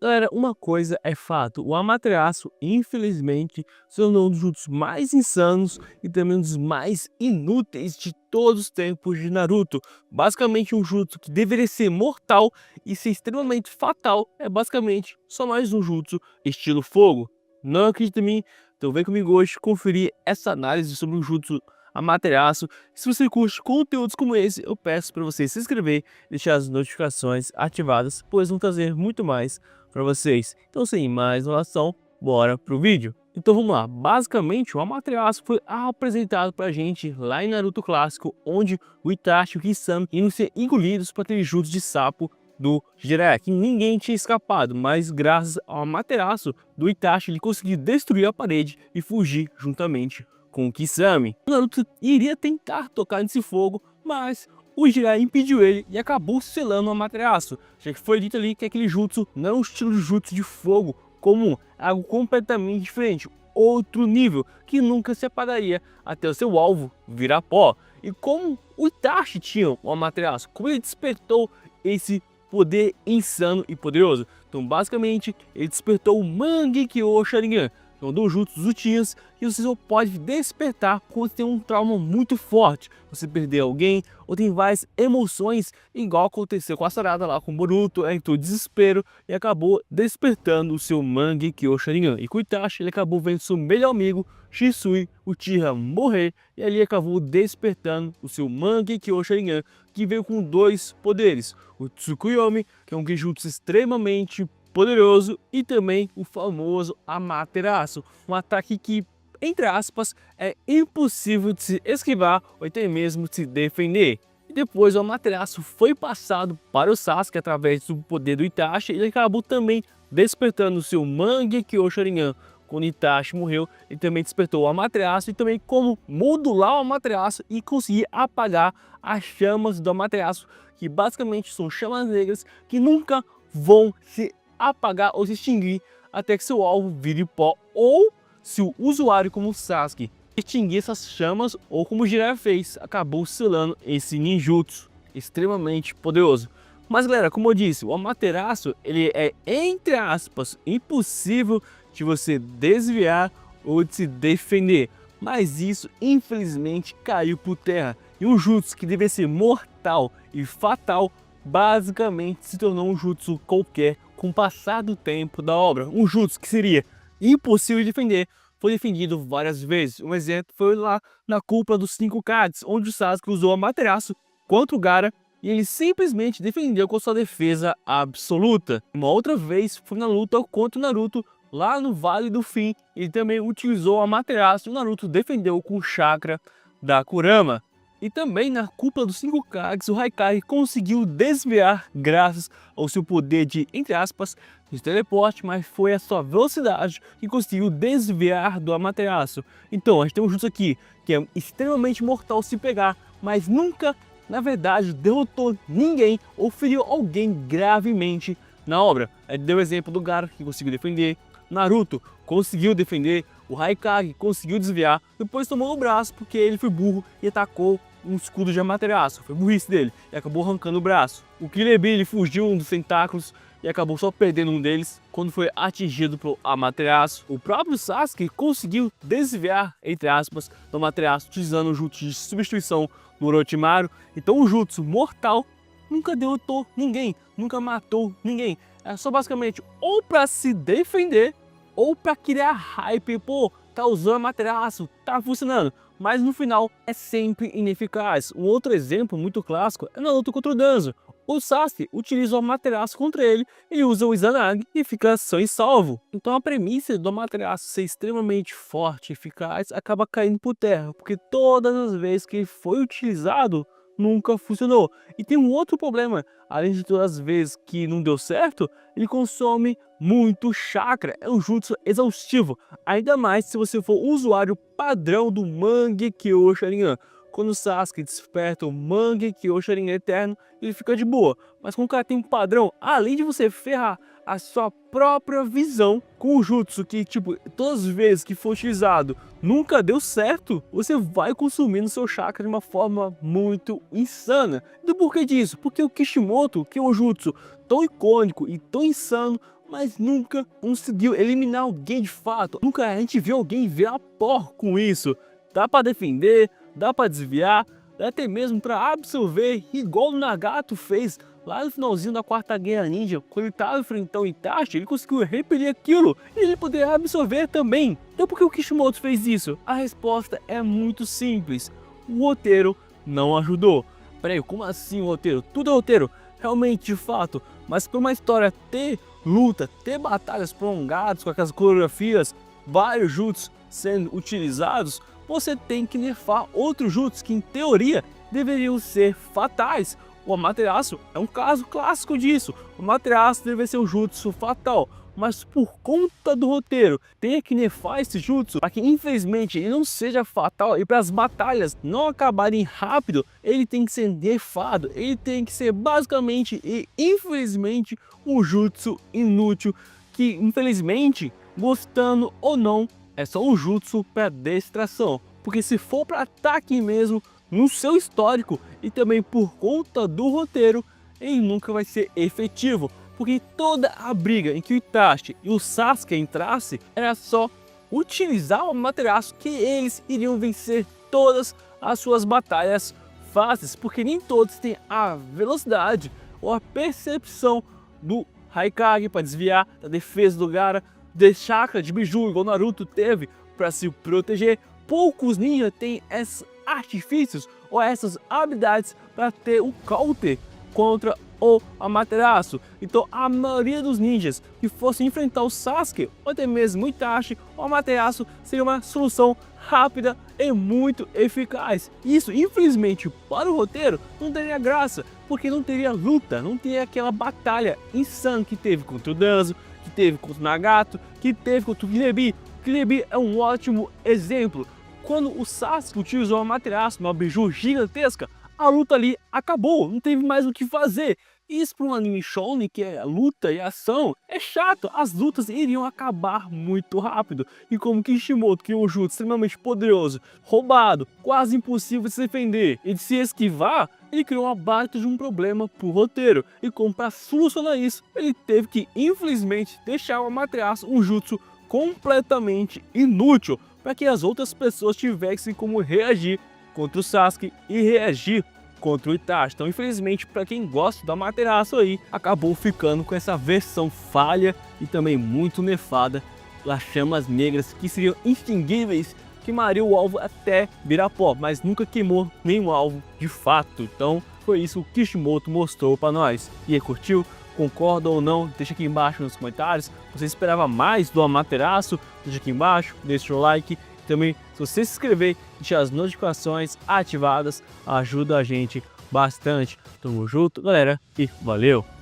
Galera, uma coisa é fato, o Amaterasu, infelizmente, se tornou um dos jutsus mais insanos e também um dos mais inúteis de todos os tempos de Naruto. Basicamente um jutsu que deveria ser mortal e ser extremamente fatal, é basicamente só mais um jutsu estilo fogo. Não acredita em mim? Então vem comigo hoje conferir essa análise sobre o jutsu Amaterasu. Se você curte conteúdos como esse, eu peço para você se inscrever e deixar as notificações ativadas, pois vão trazer muito mais para vocês. Então, sem mais enrolação, bora pro vídeo. Então vamos lá, basicamente o Amaterasu foi apresentado pra gente lá em Naruto clássico, onde o Itachi e o Kisame iam ser engolidos para aquele jutsu de sapo do Jiraiya, que ninguém tinha escapado, mas graças ao Amaterasu do Itachi ele conseguiu destruir a parede e fugir juntamente com o Kisame. O Naruto iria tentar tocar nesse fogo, mas o Jiraiya impediu ele e acabou selando o Amaterasu, já que foi dito ali que aquele jutsu não é um estilo de jutsu de fogo comum, é algo completamente diferente, outro nível, que nunca se apagaria até o seu alvo virar pó. E como o Itachi tinha o Amaterasu, como ele despertou esse poder insano e poderoso? Então basicamente ele despertou o Mangekyo Sharingan, que é um dos jutsus Uchihas, que você só pode despertar quando tem um trauma muito forte, você perder alguém ou tem várias emoções, igual aconteceu com a Sarada lá com o Boruto, entrou em desespero e acabou despertando o seu Mangekyo Sharingan. E com o Itachi ele acabou vendo seu melhor amigo Shisui Uchiha morrer e ali acabou despertando o seu Mangekyo Sharingan, que veio com dois poderes, o Tsukuyomi, que é um genjutsu extremamente poderoso, e também o famoso Amaterasu, um ataque que, entre aspas, é impossível de se esquivar ou até mesmo de se defender. E depois o Amaterasu foi passado para o Sasuke através do poder do Itachi e ele acabou também despertando o seu Mangekyo Sharingan. Quando Itachi morreu, ele também despertou o Amaterasu e também como modular o Amaterasu e conseguir apagar as chamas do Amaterasu, que basicamente são chamas negras que nunca vão se apagar ou se extinguir até que seu alvo vire pó, ou se o usuário como o Sasuke extinguir essas chamas, ou como o Jiraiya fez, acabou selando esse ninjutsu extremamente poderoso. Mas galera, como eu disse, o Amaterasu ele é, entre aspas, impossível de você desviar ou de se defender, mas isso infelizmente caiu por terra, e um jutsu que deveria ser mortal e fatal basicamente se tornou um jutsu qualquer com o passar do tempo da obra. Um jutsu que seria impossível de defender foi defendido várias vezes. Um exemplo foi lá na Cúpula dos 5 Kages, onde o Sasuke usou o Amaterasu contra o Gaara e ele simplesmente defendeu com sua defesa absoluta. Uma outra vez foi na luta contra o Naruto lá no Vale do Fim, ele também utilizou o Amaterasu e o Naruto defendeu com o chakra da Kurama. E também na Cúpula dos 5 Kages, o Haikage conseguiu desviar graças ao seu poder de, entre aspas, de teleporte, mas foi a sua velocidade que conseguiu desviar do Amaterasu. Então a gente tem um jutsu aqui que é extremamente mortal se pegar, mas nunca, na verdade, derrotou ninguém ou feriu alguém gravemente na obra. A gente deu o exemplo do Gaara, que conseguiu defender, Naruto conseguiu defender, o Haikage conseguiu desviar, depois tomou no braço porque ele foi burro e atacou um escudo de Amaterasu, foi burrice dele, e acabou arrancando o braço. O Killer Bee ele fugiu um dos tentáculos e acabou só perdendo um deles quando foi atingido pelo Amaterasu. O próprio Sasuke conseguiu desviar, entre aspas, do Amaterasu utilizando o jutsu de substituição no Orochimaru. Então o jutsu mortal nunca derrotou ninguém, nunca matou ninguém. É só basicamente ou para se defender ou para criar hype, pô, tá usando Amaterasu, tá funcionando. Mas no final é sempre ineficaz. Um outro exemplo muito clássico é na luta contra o Danzo. O Sasuke utiliza o Amaterasu contra ele, ele usa o Izanagi e fica são e salvo. Então a premissa do Amaterasu ser extremamente forte e eficaz acaba caindo por terra, porque todas as vezes que ele foi utilizado, nunca funcionou. E tem um outro problema, além de todas as vezes que não deu certo, ele consome muito chakra, é um jutsu exaustivo, ainda mais se você for um usuário padrão do Mangekyo Sharingan. Quando o Sasuke desperta o Mangekyo Sharingan Eterno, ele fica de boa, mas quando o cara tem um padrão, além de você ferrar a sua própria visão com o jutsu que, tipo, todas as vezes que for utilizado nunca deu certo, você vai consumindo seu chakra de uma forma muito insana. E do porquê disso? Porque o Kishimoto, que é um jutsu tão icônico e tão insano, mas nunca conseguiu eliminar alguém de fato. Nunca a gente viu alguém virar pó com isso. Dá pra defender, dá pra desviar, dá até mesmo pra absorver, igual o Nagato fez lá no finalzinho da Quarta Guerra Ninja. Quando ele tava enfrentando o Itachi, ele conseguiu repelir aquilo e ele poderia absorver também. Então por que o Kishimoto fez isso? A resposta é muito simples. O roteiro não ajudou. Peraí, como assim o roteiro? Tudo é roteiro, realmente, de fato. Mas para uma história ter luta, ter batalhas prolongadas com aquelas coreografias, vários jutsus sendo utilizados, você tem que nerfar outros jutsus que em teoria deveriam ser fatais. O Amaterasu é um caso clássico disso. O Amaterasu deve ser um jutsu fatal, mas por conta do roteiro tem que nerfar esse jutsu para que infelizmente ele não seja fatal e para as batalhas não acabarem rápido, ele tem que ser nerfado, ele tem que ser basicamente e infelizmente um jutsu inútil que infelizmente, gostando ou não, é só um jutsu para distração, porque se for para ataque mesmo, no seu histórico e também por conta do roteiro, ele nunca vai ser efetivo, porque toda a briga em que o Itachi e o Sasuke entrassem era só utilizar o Amaterasu que eles iriam vencer todas as suas batalhas fáceis, porque nem todos têm a velocidade ou a percepção do Haikage para desviar da defesa do Gaara, de chakra de Biju igual Naruto teve para se proteger. Poucos ninjas têm esses artifícios ou essas habilidades para ter o counter contra o Amaterasu. Então a maioria dos ninjas que fossem enfrentar o Sasuke ou até mesmo o Itachi, o Amaterasu seria uma solução rápida e muito eficaz. Isso, infelizmente, para o roteiro não teria graça, porque não teria luta, não teria aquela batalha insana que teve contra o Danzo, que teve contra o Nagato, que teve contra o Kirebi. O Kirebi é um ótimo exemplo. Quando o Sasuke utilizou a Amaterasu, uma biju gigantesca, a luta ali acabou, não teve mais o que fazer. Isso para um anime shonen, que é luta e ação, é chato. As lutas iriam acabar muito rápido. E como Kishimoto criou um jutsu extremamente poderoso, roubado, quase impossível de se defender e de se esquivar, ele criou uma baita de um problema pro roteiro. E como para solucionar isso, ele teve que, infelizmente, deixar o Amaterasu um jutsu completamente inútil, para que as outras pessoas tivessem como reagir contra o Sasuke e reagir contra o Itachi. Então, infelizmente, para quem gosta do Amaterasu aí, acabou ficando com essa versão falha e também muito nefada das chamas negras, que seriam extinguíveis, queimariam o alvo até virar pó, mas nunca queimou nenhum alvo de fato. Então, foi isso que o Kishimoto mostrou para nós. E aí, curtiu? Concorda ou não? Deixa aqui embaixo nos comentários. Você esperava mais do Amaterasu? Deixa aqui embaixo, deixa o like. Também, se você se inscrever e deixar as notificações ativadas, ajuda a gente bastante. Tamo junto, galera, e valeu!